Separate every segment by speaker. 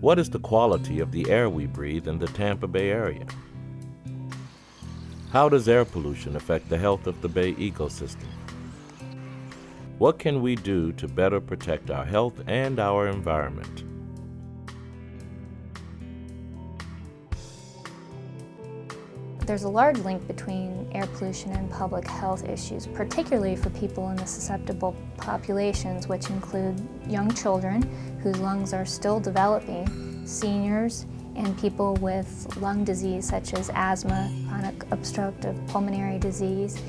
Speaker 1: What is the quality of the air we breathe in the Tampa Bay area? How does air pollution affect the health of the Bay ecosystem? What can we do to better protect our health and our environment?
Speaker 2: There's a large link between air pollution and public health issues, particularly for people in the susceptible populations, which include young children whose lungs are still developing, seniors, and people with lung disease such as asthma, chronic obstructive pulmonary disease,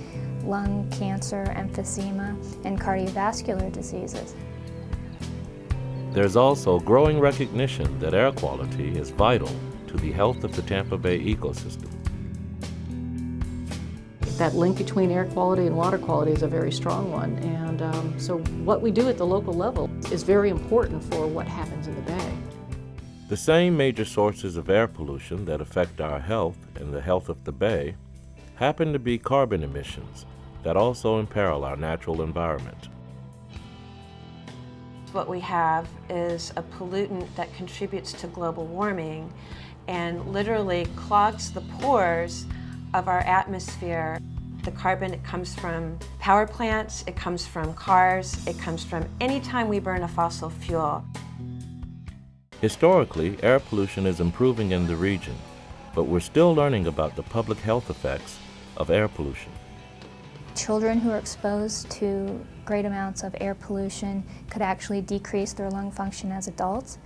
Speaker 2: lung cancer, emphysema, and cardiovascular diseases.
Speaker 1: There's also growing recognition that air quality is vital to the health of the Tampa Bay ecosystem.
Speaker 3: That link between air quality and water quality is a very strong one, and so what we do at the local level is very important for what happens in the Bay.
Speaker 1: The same major sources of air pollution that affect our health and the health of the Bay happen to be carbon emissions that also imperil our natural environment.
Speaker 4: What we have is a pollutant that contributes to global warming and literally clogs the pores of our atmosphere. The carbon, it comes from power plants, it comes from cars, it comes from any time we burn a fossil fuel.
Speaker 1: Historically, air pollution is improving in the region, but we're still learning about the public health effects of air pollution.
Speaker 2: Children who are exposed to great amounts of air pollution could actually decrease their lung function as adults.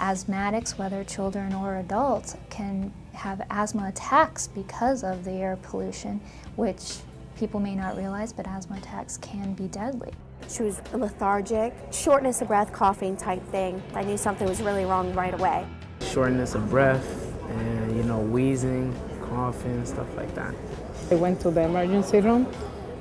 Speaker 2: Asthmatics, whether children or adults, can have asthma attacks because of the air pollution, which people may not realize, but asthma attacks can be deadly.
Speaker 5: She was lethargic, shortness of breath, coughing type thing. I knew something was really wrong right away.
Speaker 6: Shortness of breath and, wheezing, coughing, stuff like that.
Speaker 7: I went to the emergency room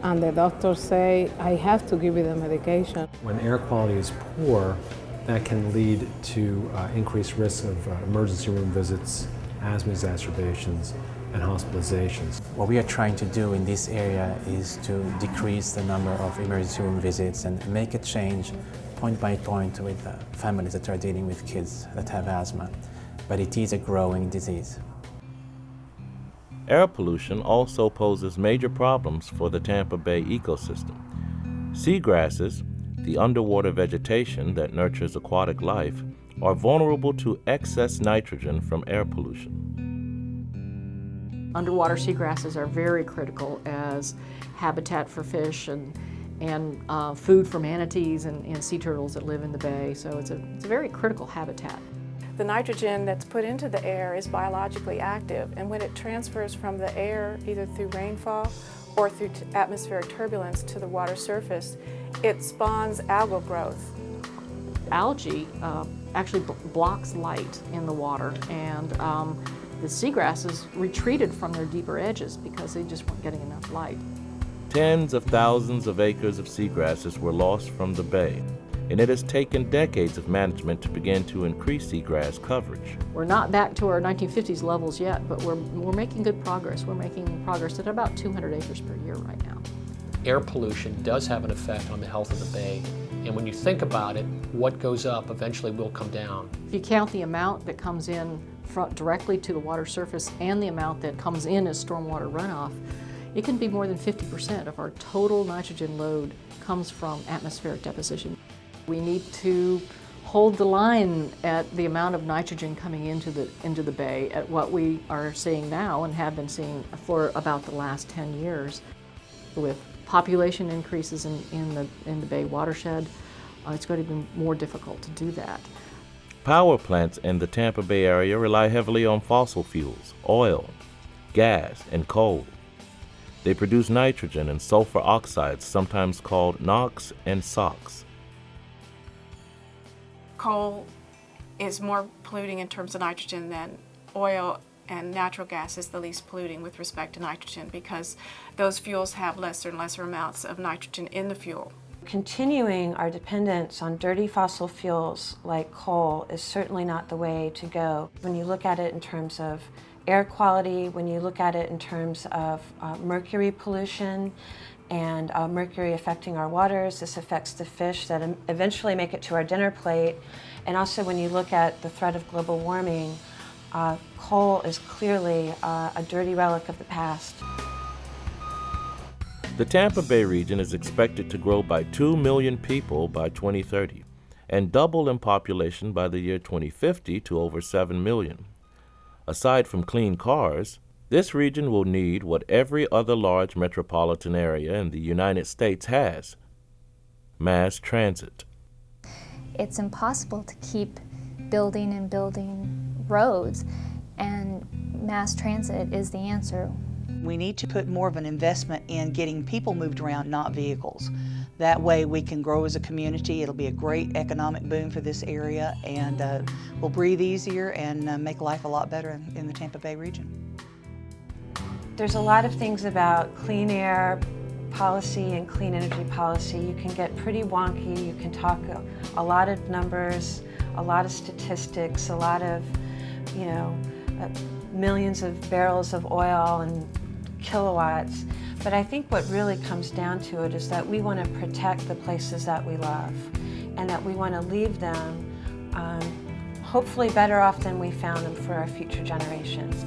Speaker 7: and the doctor say, I have to give you the medication.
Speaker 8: When air quality is poor, that can lead to increased risk of emergency room visits, asthma exacerbations, and hospitalizations.
Speaker 9: What we are trying to do in this area is to decrease the number of emergency room visits and make a change point by point with families that are dealing with kids that have asthma. But it is a growing disease.
Speaker 1: Air pollution also poses major problems for the Tampa Bay ecosystem. Seagrasses, the underwater vegetation that nurtures aquatic life, are vulnerable to excess nitrogen from air pollution.
Speaker 3: Underwater seagrasses are very critical as habitat for fish and food for manatees and sea turtles that live in the bay, so it's a very critical habitat.
Speaker 10: The nitrogen that's put into the air is biologically active, and when it transfers from the air, either through rainfall or through atmospheric turbulence to the water surface, it spawns algal growth.
Speaker 3: Algae actually blocks light in the water, and the seagrasses retreated from their deeper edges because they just weren't getting enough light.
Speaker 1: Tens of thousands of acres of seagrasses were lost from the bay, and it has taken decades of management to begin to increase seagrass coverage.
Speaker 3: We're not back to our 1950s levels yet, but we're making good progress. We're making progress at about 200 acres per year right now.
Speaker 11: Air pollution does have an effect on the health of the bay, and when you think about it, what goes up eventually will come down.
Speaker 3: If you count the amount that comes in directly to the water surface and the amount that comes in as stormwater runoff, it can be more than 50% of our total nitrogen load comes from atmospheric deposition. We need to hold the line at the amount of nitrogen coming into the bay at what we are seeing now and have been seeing for about the last 10 years. With population increases in the bay watershed, it's going to be more difficult to do that.
Speaker 1: Power plants in the Tampa Bay area rely heavily on fossil fuels, oil, gas, and coal. They produce nitrogen and sulfur oxides, sometimes called NOx and SOx.
Speaker 10: Coal is more polluting in terms of nitrogen than oil, and natural gas is the least polluting with respect to nitrogen because those fuels have lesser and lesser amounts of nitrogen in the fuel.
Speaker 4: Continuing our dependence on dirty fossil fuels like coal is certainly not the way to go. When you look at it in terms of air quality, when you look at it in terms of mercury pollution and mercury affecting our waters, this affects the fish that eventually make it to our dinner plate, And also when you look at the threat of global warming, coal is clearly a dirty relic of the past.
Speaker 1: The Tampa Bay region is expected to grow by 2 million people by 2030 and double in population by the year 2050 to over 7 million. Aside from clean cars, this region will need what every other large metropolitan area in the United States has: mass transit.
Speaker 2: It's impossible to keep building and building roads, and mass transit is the answer.
Speaker 12: We need to put more of an investment in getting people moved around, not vehicles. That way we can grow as a community. It'll be a great economic boom for this area, and we'll breathe easier and make life a lot better in the Tampa Bay region.
Speaker 4: There's a lot of things about clean air policy and clean energy policy. You can get pretty wonky. You can talk a lot of numbers, a lot of statistics, a lot of, millions of barrels of oil and kilowatts. But I think what really comes down to it is that we want to protect the places that we love, and that we want to leave them hopefully better off than we found them for our future generations.